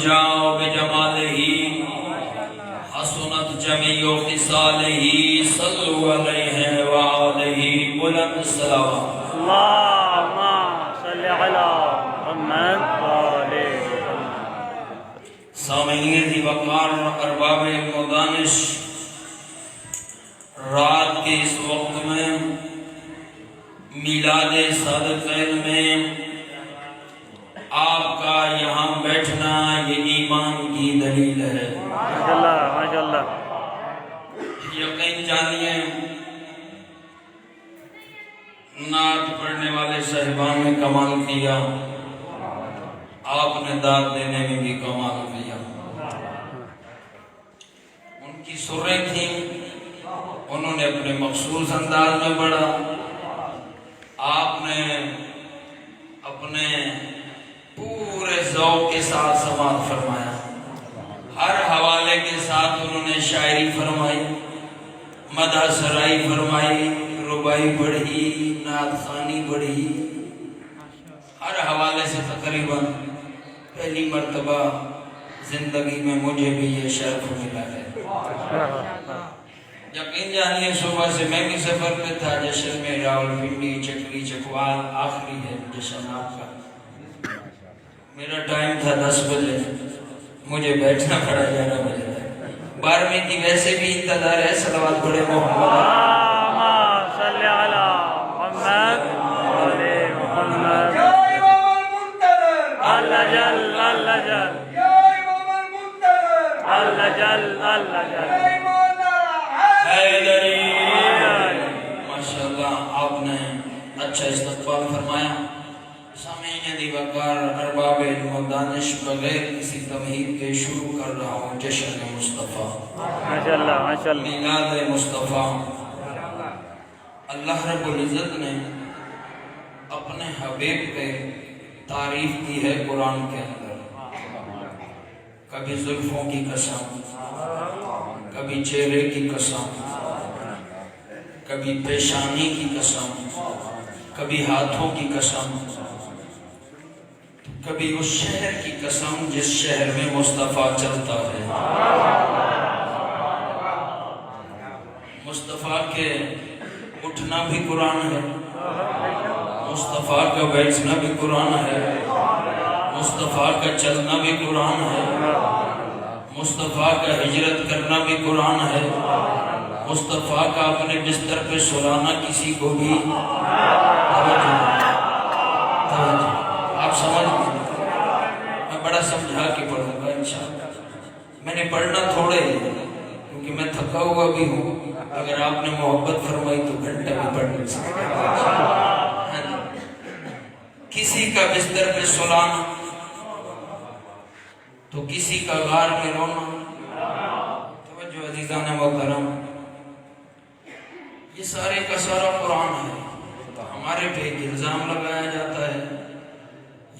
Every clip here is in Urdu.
جاء بجماله حسنت جميع خصاله صلوا عليه وآله بلند الصلوات اللهم صل على محمد وآل محمد۔ سامعین دی وقار ارباب مدانش، رات کے اس وقت میں میلاد صادقین میں آپ کا یہاں بیٹھنا یہ ایمان کی دلیل ہے۔ ماشاءاللہ ماشاءاللہ۔ یقین جانیے نعت پڑھنے والے صاحبان نے کمال کیا، آپ نے داد دینے میں بھی کمال کیا۔ ان کی سریں تھیں، انہوں نے اپنے مخصوص انداز میں پڑھا، آپ نے اپنے پورے ذوق کے ساتھ سماعت فرمایا، ہر حوالے کے ساتھ انہوں نے شاعری فرمائی، مدح سرائی فرمائی، ربائی پڑھی، نعت خوانی پڑھی، ہر حوالے سے تقریباً پہلی مرتبہ زندگی میں مجھے بھی یہ شرف ملا ہے۔ یقین جانیے صبح سے میں بھی سفر پہ تھا، جشن میں راولپنڈی، چکلی، چکوال، آخری ہے جشن آپ کا۔ میرا ٹائم تھا 10 بجے، مجھے بیٹھنا پڑا 11 بجے تک۔ 12ویں کی ویسے بھی انتظار ہے، صلوات پڑھے محمد اللهم صل على محمد وآل محمد۔ یا امام المنتظر، اللہ جل اللہ جل، یا امام المنتظر، اللہ جل اللہ یا جل۔ امام حیدری۔ ماشاءاللہ آپ نے اچھا استقبال فرمایا۔ سامعین دی وقار ارباب علم و دانش، بغیر کسی تمہید کے شروع کر رہا ہوں جشن مصطفیٰ، ماشاءاللہ ماشاءاللہ۔ میلاد مصطفیٰ۔ اللہ رب العزت نے اپنے حبیب پہ تعریف کی ہے قرآن کے اندر، کبھی زلفوں کی قسم، کبھی چہرے کی قسم، کبھی پیشانی کی قسم، کبھی ہاتھوں کی قسم، کبھی اس شہر کی قسم جس شہر میں مصطفیٰ چلتا ہے۔ مصطفیٰ کے اٹھنا بھی قرآن ہے، مصطفیٰ کا بیٹھنا بھی قرآن ہے، مصطفیٰ کا چلنا بھی قرآن ہے، مصطفیٰ کا ہجرت کرنا بھی قرآن ہے، مصطفیٰ کا اپنے بستر پہ سلانا کسی کو بھی۔ آپ سمجھ گئے، میں بڑا سمجھا کے پڑھوں گا انشاءاللہ۔ میں نے پڑھنا تھوڑے کیونکہ میں تھکا ہوا بھی ہوں، اگر آپ نے محبت فرمائی تو گھنٹہ بھی پڑھ نہیں سکتا۔ کسی کا بستر پہ سلانا تو کسی کا غار میں رونا۔ توجہ عزیزان محترم، یہ سارے کا سارا قرآن ہے۔ تو ہمارے پہ ایک الزام لگایا جاتا ہے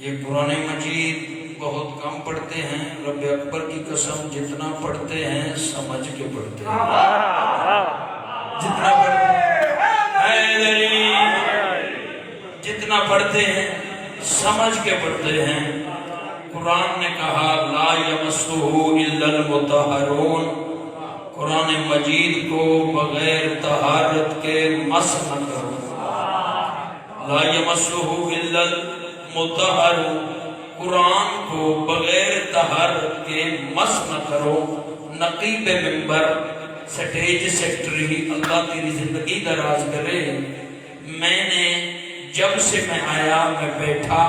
یہ قرآن مجید بہت کم پڑھتے ہیں۔ رب اکبر کی قسم جتنا پڑھتے ہیں سمجھ کے پڑھتے ہیں، جتنا پڑھتے ہیں جتنا پڑھتے ہیں سمجھ کے پڑھتے ہیں۔ قرآن نے کہا لا یمسہ الا المطہرون، قرآن مجید کو بغیر طہارت کے مس نہ کرو۔ لا یمسہ الا المطہرون، قرآن کو بغیر طہارت کے مس نہ کرو۔ نقیب ممبر، سٹیج سیکٹری، اللہ تیری زندگی دراز کرے، میں نے جب سے میں آیا میں بیٹھا،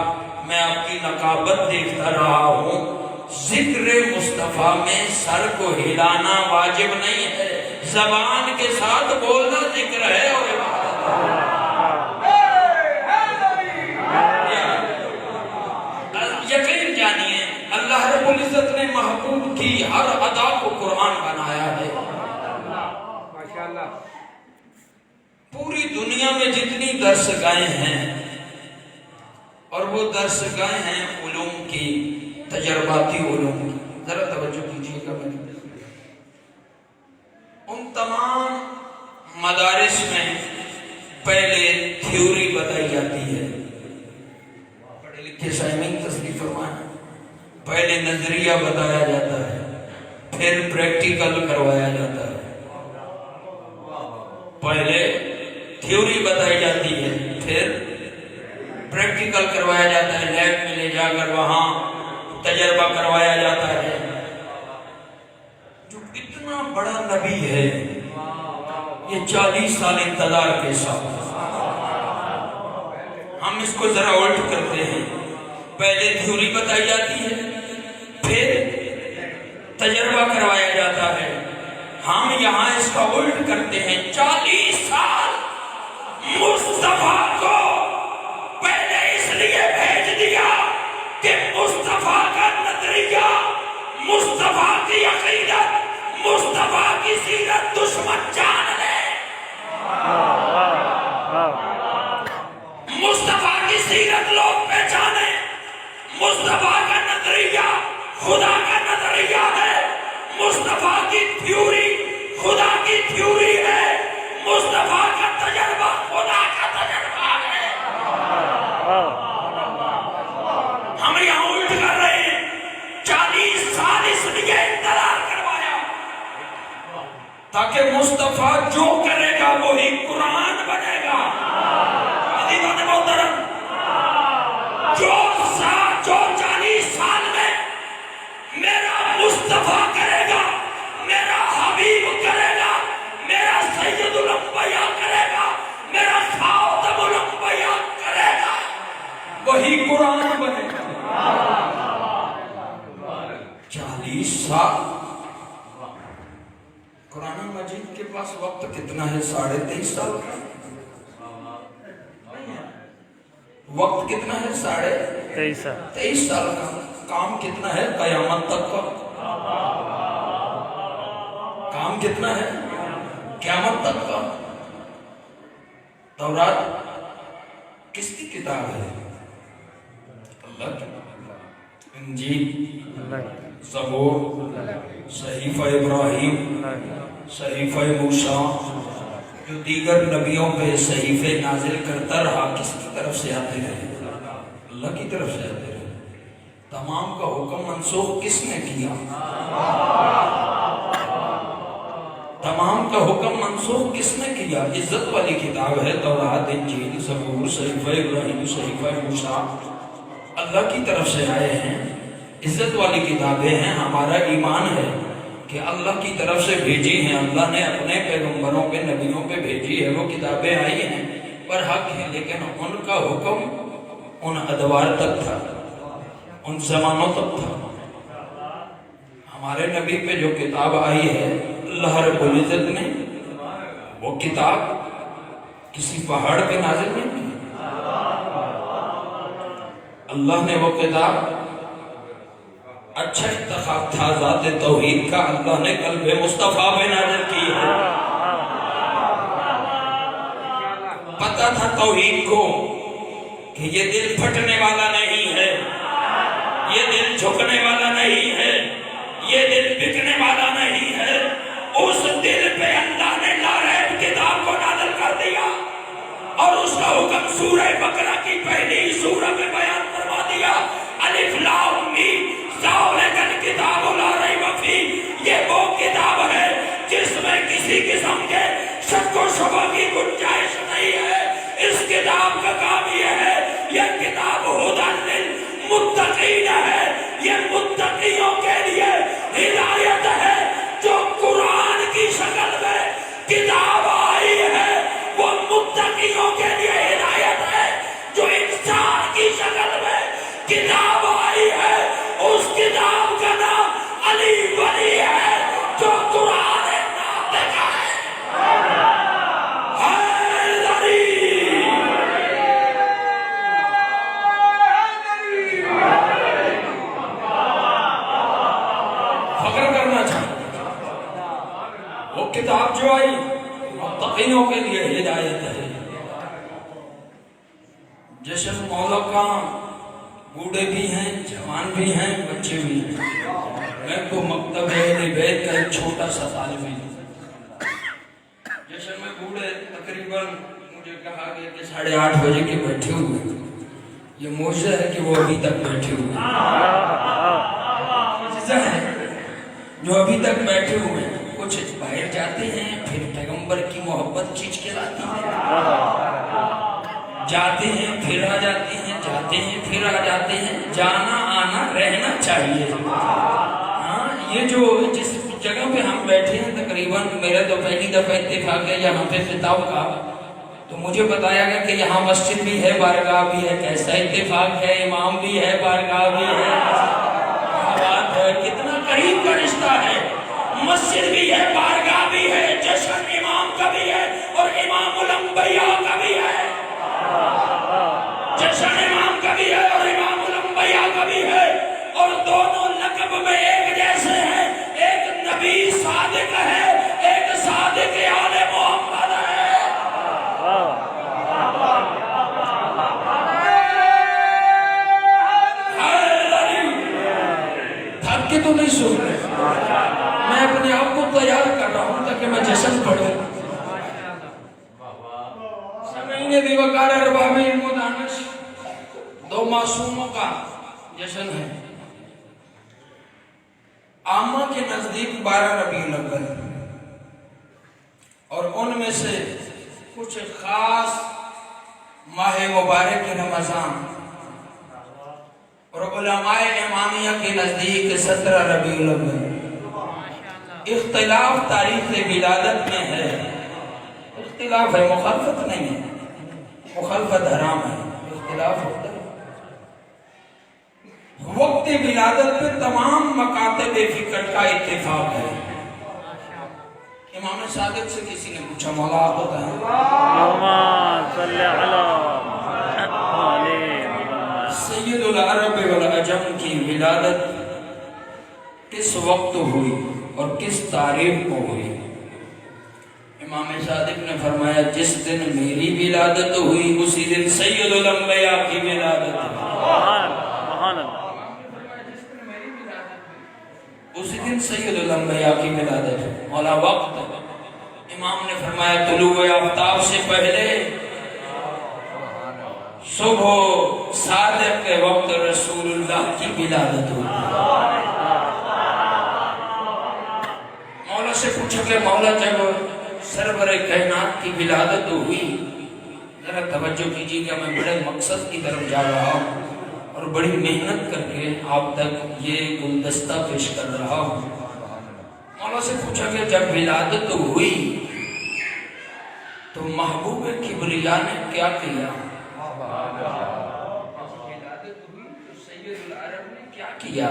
میں آپ کی نقابت دیکھتا رہا ہوں۔ ذکر مصطفیٰ میں سر کو ہلانا واجب نہیں ہے، زبان کے ساتھ بولنا ذکر ہے اور یقین جانیے اللہ رب العزت نے محبوب کی ہر ادا کو قرآن بنایا ہے۔ پوری دنیا میں جتنی درس گاہیں ہیں اور وہ درس گاہیں ہیں علوم کی، تجرباتی علوم کی، ذرا توجہ کیجیے گا، ان تمام مدارس میں پہلے تھیوری بتائی جاتی ہے، پڑھے لکھے سامعین تسلیف فرمائیں، پہلے نظریہ بتایا جاتا ہے، پھر پریکٹیکل کروایا جاتا ہے۔ پہلے تھیوری بتائی جاتی ہے، پھر پریکٹیکل کروایا جاتا ہے، لیب میں لے جا کر وہاں تجربہ کروایا جاتا ہے۔ جو اتنا بڑا نبی ہے، یہ 40 سال انتظار کے ساتھ، ہم اس کو ذرا الٹ کرتے ہیں۔ پہلے تھیوری بتائی جاتی ہے، پھر تجربہ کروایا جاتا ہے۔ ہم یہاں اس کا الٹ کرتے ہیں۔ 40 سال مصطفیٰ کو پہلے اس لیے بھیج دیا کہ مصطفیٰ کا نظریہ، مصطفیٰ کی عقیدت، مصطفیٰ کی سیرت دشمن جان لے، مصطفیٰ کی سیرت لوگ پہچانے۔ مصطفیٰ کا نظریہ خدا کا نظریہ ہے، مصطفیٰ کی تھیوری خدا کی تھیوری ہے، مصطفیٰ کا تجربہ خدا کا تجربہ ہے۔ ہم یہاں الٹ کر رہے ہیں۔ 40 سال اس لیے انتظار کروایا تاکہ مصطفیٰ جو کرے گا وہی قرآن بنے گا۔ عزیزان محترم، جو 40 سال میں میرا مصطفیٰ کرے گا، میرا حبیب کرے گا، میرا سید الانبیاء کرے گا، میرا خاتم الانبیاء کرے گا، وہی قرآن بنے گا۔ 40 سال قرآن مجید کے پاس وقت کتنا ہے؟ 23.5 سال کا وقت کتنا ہے؟ 23.5 سال کا کام کتنا ہے؟ قیامت تک کا کام کتنا ہے؟ قیامت تک کا۔ تورات کس کی کتاب ہے؟ اللہ کی۔ انجیل، زبور، صحیفہ ابراہیم، صحیفہ موسیٰ، جو دیگر نبیوں پہ صحیفے نازل کرتا رہا، کس کی طرف سے آتے رہے؟ اللہ کی طرف سے آتے رہے۔ تمام کا حکم منسوخ کس نے کیا؟ تمام کا حکم منسوخ کس نے کیا؟ عزت والی کتاب ہے تورات، انجیل، زبور، صحیفہ ابراہیم، صحیفہ موسیٰ، اللہ کی طرف سے آئے ہیں، عزت والی کتابیں ہیں۔ ہمارا ایمان ہے کہ اللہ کی طرف سے بھیجی ہیں، اللہ نے اپنے پیغمبروں پہ، نبیوں پہ بھیجی ہے، وہ کتابیں آئی ہیں، پر حق ہے، لیکن ان کا حکم ان ادوار تک تھا، ان زمانوں تک تھا۔ ہمارے نبی پہ جو کتاب آئی ہے، اللہ رب العزت نے وہ کتاب کسی پہاڑ پہ نازل نہیں کی، اللہ نے وہ کتاب، اچھا انتخاب تھا ذات توحید کا، اللہ نے قلب مصطفیٰ پہ نازل کی ہے۔ پتہ تھا توحید کو کہ یہ دل پھٹنے والا نہیں ہے، یہ دل جھکنے والا نہیں ہے، یہ دل بکنے والا نہیں ہے۔ اس دل پہ اللہ نے لا ریب کتاب کو نازل کر دیا، اور اس کا حکم سورہ بقرہ کی پہلی سورہ میں بیان فرما دیا۔ الف لام میم ذالک الکتاب لا ریب فیہ، یہ وہ کتاب ہے جس میں کسی قسم کے شک و شبہ کی گنجائش نہیں ہے۔ اس کتاب کا کام یہ ہے، یہ کتاب ھدی للمتقین ہے، یہ متقیوں کے لیے ہدایت ہے۔ جو قرآن کی شکل میں کتاب آئی ہے وہ متقیوں کے لیے ہدایت ہے۔ جو انسان کی شکل میں کتاب آئی ہے اس کتاب کا نام علی ولی ہے، جو قرآن ناطق ہے۔ فخر کرنا چاہیے، وہ کتاب جو آئی متقیوں کے لیے ہدایت ہے۔ جشن مولد کا بوڑھے بھی ہیں، جوان بھی ہیں، بچے بھی ہیں۔ میں تو مکتب اہل بیت کا ایک چھوٹا سا طالب ہوں۔ جشن میں بوڑھے تقریباً مجھے کہا گیا کہ 8:30 بجے کے بیٹھے ہوئے ہیں۔ یہ معجزہ ہے کہ وہ ابھی تک بیٹھے ہوئے ہیں۔ جنازہ ہے جو ابھی تک بیٹھے ہوئے ہیں، کچھ باہر جاتے ہیں پھر پیغمبر کی محبت کھینچ کے لاتی ہے، جاتے ہیں پھر آ جاتے ہیں، جاتے ہیں پھر آ جاتے ہیں، جانا آنا رہنا چاہیے۔ ہاں یہ جو جس جگہ پہ ہم بیٹھے ہیں تقریباً میرا تو پہلی دفعہ اتفاق ہے یہاں پہ خطاب کا، تو مجھے بتایا گیا کہ یہاں مسجد بھی ہے بارگاہ بھی ہے۔ کیسا اتفاق ہے، امام بھی ہے بارگاہ بھی ہے، بات ہے کتنا قریب کا رشتہ ہے، مسجد بھی ہے بارگاہ بھی ہے، جشن امام کا بھی ہے اور امام الانبیاء کا بھی ہے، جشن امام کا بھی ہے اور امام الانبیاء کا بھی ہے، اور دونوں لقب میں ایک جیسے ہیں، ایک نبی صادق ہے، ایک صادق آل محمد ہے۔ تھک کے تو نہیں سن رہے، میں اپنے آپ کو تیار کر رہا ہوں تاکہ میں جشن پڑھوں۔ سمعین دی وقار ارباب علم و دانش، دو معصوموں کا جشن ہے۔ عامہ کے نزدیک 12 ربیع الاول، اور ان میں سے کچھ خاص ماہ مبارک رمضان، اور علماء امامیہ کے نزدیک 17 ربیع الاول۔ اختلاف تاریخ ولادت میں ہے، اختلاف ہے، مخالفت نہیں ہے، مخالفت حرام ہے، اختلاف ہوتا ہے۔ وقت ولادت پہ تمام مکاتب فکر کا اتفاق ہے۔ امام صادق سے کسی نے پوچھا مولا آپ بتائیں اللهم صل على سید العرب والعجم کی ولادت کس وقت ہوئی اور کس تاریخ کو ہوئی؟ امام صادق نے فرمایا جس دن میری ولادت ہوئی اسی دن سید الانبیاء کی ولادت ہوئی، اسی دن سید الانبیاء کی ولادت ہوئی۔ مولا وقت، امام نے فرمایا طلوع آفتاب سے پہلے صبح صادق کے وقت رسول اللہ کی ولادت ہوئی۔ مولا سے پوچھا کہ مولا جب سرور کائنات کی ولادت ہوئی، ذرا توجہ کیجیے کہ میں بڑے مقصد کی طرف جا رہا ہوں اور بڑی محنت کر کے آپ تک یہ گلدستہ پیش کر رہا ہوں۔ مولا سے پوچھا کہ جب ولادت ہوئی تو محبوب کبریا نے کیا کیا؟ کیا کیا؟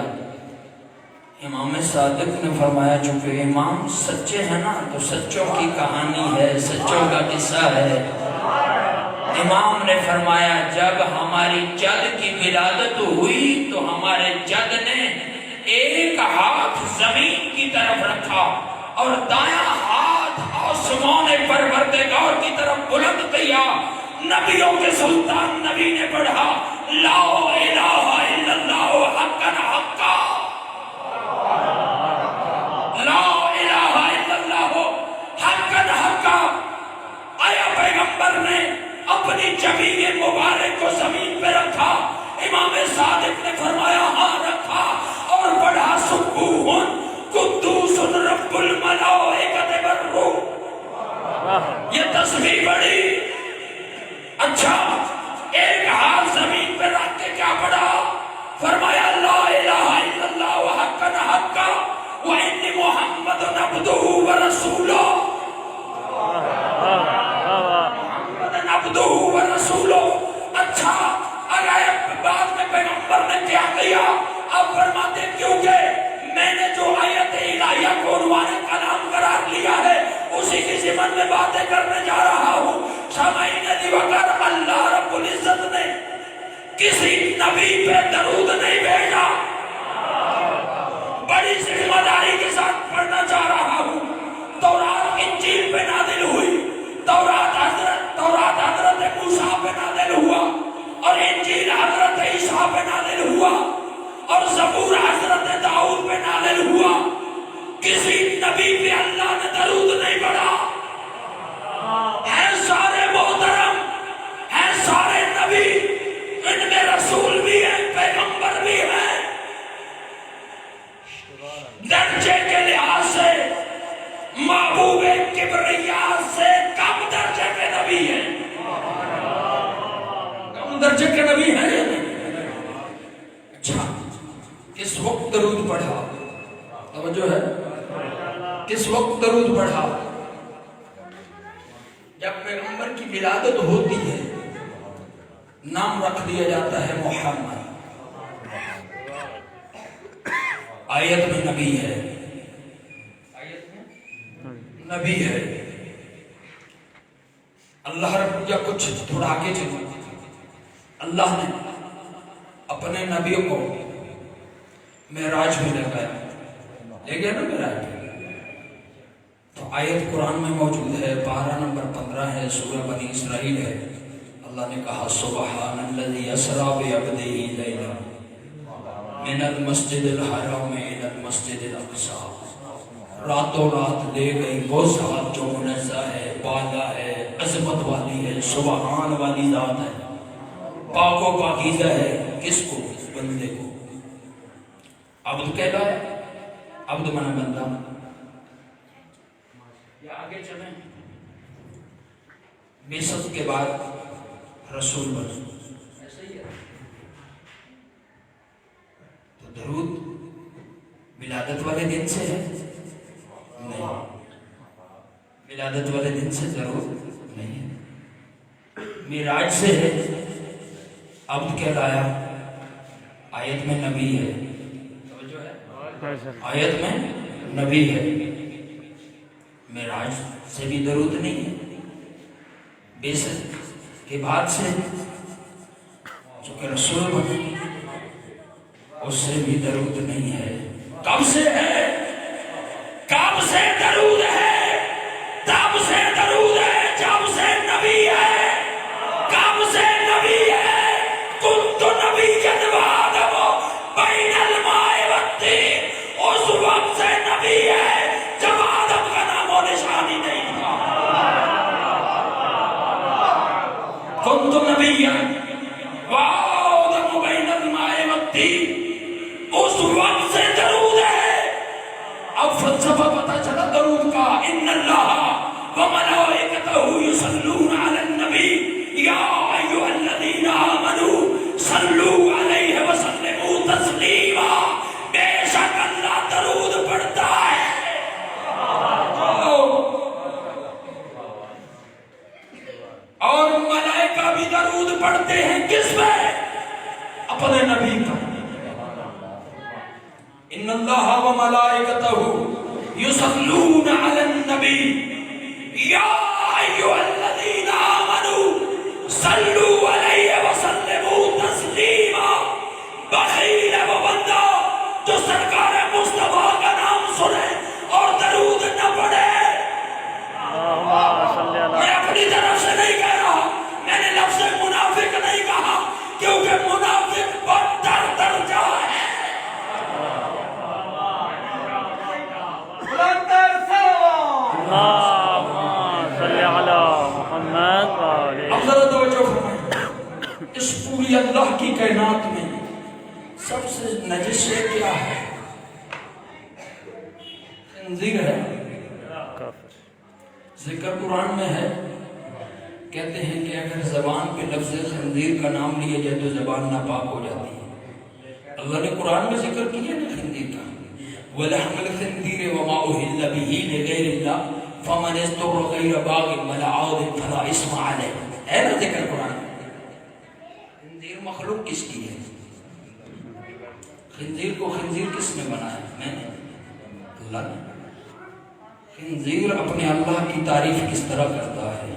امام صادق نے فرمایا چونکہ امام سچے ہیں نا تو سچوں کی کہانی ہے، سچوں کا قصہ ہے۔ امام نے فرمایا جب ہماری جد کی ولادت ہوئی تو ہمارے جد نے ایک ہاتھ زمین کی طرف رکھا اور دایاں ہاتھ آسمان پروردگار کی طرف بلند کیا۔ نبیوں کے سلطان نبی نے پڑھا لا الہ الا اللہ حقا حقا، لا الہ الا اللہ حقا حقا۔ آیا پیغمبر نے اپنی جبین مبارک کو زمین پہ رکھا؟ امام صادق نے فرمایا ہاں رکھا، اور پڑھا سبوح قدوس رب الملائکۃ والروح۔ یہ تسبیح بڑی اچھا، ایک ہاتھ زمین پہ رکھ کے کیا پڑھا؟ فرمایا لا الہ الا اللہ حقا حقا وان محمد عبدہ ورسولہ، محمد عبدہ ورسولہ۔ اچھا، اگر بعد میں پیغمبر نے کیا کیا؟ اب فرماتے کیونکہ میں نے جو آیت الہیہ کو عنوان کلام قرار لیا ہے اسی کی ضمن میں باتیں کرنے جا رہا ہوں۔ کے نبی ہیں یا نہیں؟ اچھا، کس وقت درود پڑھا؟ توجہ ہے، کس وقت درود پڑھا؟ جب پیغمبر کی ولادت ہوتی ہے، نام رکھ دیا جاتا ہے محمد، آیت میں نبی ہے، آیت میں نبی ہے۔ اللہ رب یا کچھ تھوڑا آگے چلو، اللہ نے اپنے نبی کو معراج میں لے گیا، لے گیا نا معراج میں، تو آیت قرآن میں موجود ہے، پارہ نمبر 15 ہے، سورہ بنی اسرائیل ہے۔ اللہ نے کہا سبحان الذی اسری بعبدہ لیلا من المسجد الحرام الی المسجد الاقصی، راتوں رات لے گئی وہ ذات جو منزہ ہے، بالا ہے، عظمت والی ہے، سبحان والی ذات ہے، پاک و پاکیزہ ہے۔ کس کو؟ بندے کو۔ عبد کہلایا، عبد من بندہ۔ یا آگے چلیں، بعثت کے بعد رسول بن، ایسا ہی ہے۔ تو درود ولادت والے دن سے ہے؟ نہیں، ولادت والے دن سے ضرور نہیں ہے، معراج سے ہے۔ عبد کہلایا، آیت میں نبی ہے، توجہ ہے، آیت میں نبی ہے۔ معراج سے بھی درود نہیں ہے، بعثت کے بعد سے چونکہ رسول بنے اس سے بھی درود نہیں ہے۔ کب سے ہے؟ کب سے درود ہے؟ تب سے درود ہے جب سے نبی ہے۔ کب سے نبی ہے؟ کنت نبیًا وآدم بین الماء والطین، اس وقت سے نبی ہے جب آدم کا نام و نشان ہی نہیں تھا۔ کنت نبیًا وآدم بین الماء والطین، اس وقت سے درود ہے۔ اب فلسفہ پتہ چلا درود کا، ان اللہ وملائکتہ یصلون علی النبی یا ایھا الذین آمنوا صلوا علیہ وسلموا تسلیما، بے شک اللہ درود پڑھتا ہے۔ اور ملائکہ بھی درود پڑھتے ہیں، کس پہ؟ اپنے نبی پر۔ ان اللہ وملائکتہ یصلون علی النبی یا ایھا الذین آمنوا صلوا علیہ وسلموا تسلیما۔ بخیل ہے وہ بندہ جو سرکار مصطفیٰ کا نام سنے اور درود نہ پڑھے۔ میں اپنی طرف سے نہیں کہہ رہا، میں نے لفظ منافق نہیں کہا، کیونکہ منافق بدتر درجہ ہے۔ بلندر سلام اللهم صل على محمد وآله۔ اب ذرا توجہ فرمائیں، اس پوری اللہ کی کائنات میں سب سے نجس شے کیا ہے؟ خنزیر ہے۔ ذکر قرآن میں ہے، کہتے ہیں کہ اگر زبان پہ لفظ خنزیر کا نام لیا جائے تو زبان ناپاک ہو جاتی ہے۔ اللہ نے قرآن میں ذکر کیا نا خنزیر کا، وَلَحْمَ الْخِنْزِيرِ وَمَا أُهِلَّ بِهِ لِغَيْرِ اللَّهِ فَمَنِ اضْطُرَّ غَيْرَ بَاغٍ وَلَا عَادٍ فَلَا إِثْمَ عَلَيْهِ، ہے نا ذکر قرآن میں۔ خنزیر مخلوق کس کی ہے؟ خنزیر کو خنزیر کس نے بنایا؟ میں نے، اللہ نے۔ خنزیر اپنے اللہ کی تعریف کس طرح کرتا ہے؟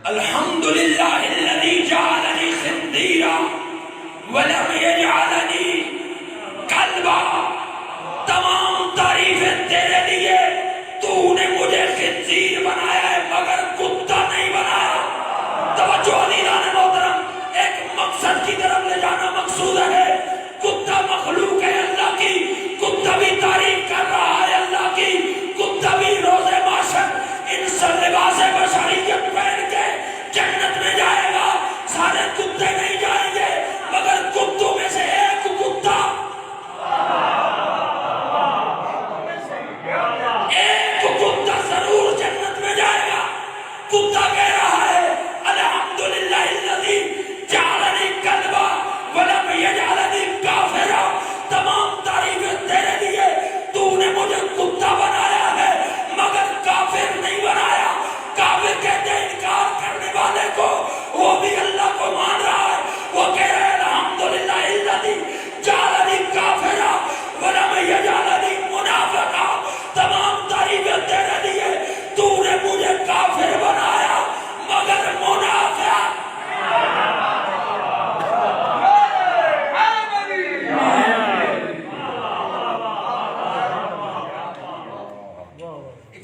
الحمدللہ الذی جعلنی خنزیرا ولم یجعلنی کلبا، تمام تعریفیں تیرے لیے، تو نے مجھے خنزیر بنایا ہے مگر کتا نہیں بنایا۔ توجہ عزیزان محترم، ایک مقصد کی طرف لے جانا مقصود ہے۔ کتا مخلوق ہے اللہ کی، کتا بھی تعریف کر رہا ہے اللہ کی، کتا بھی روز محشر انسان لباس بشریت پہن کے جنت میں جائے گا۔ سارے کتے نہیں جائیں گے مگر کتوں میں سے ایک کتا، ایک کتا ضرور جنت میں جائے گا۔ کتا کہہ رہا ہے الحمدللہ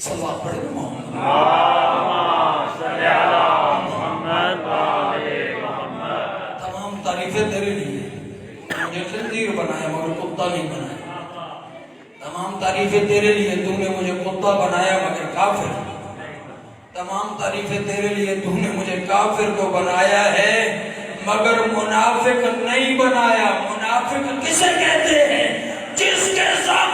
صلوات پڑھے محمد اللهم صل على محمد وآل محمد. تمام تعریفیں تیرے لیے. مجھے خنزیر بنایا مگر کتا نہیں بنایا. تمام تعریفیں تیرے لیے, تو نے مجھے کتا بنایا مگر کافر. تمام تعریفیں تیرے لیے, تو نے مجھے کافر تو بنایا ہے مگر منافق نہیں بنایا. منافق کسے کہتے ہیں؟ جس کے سامنے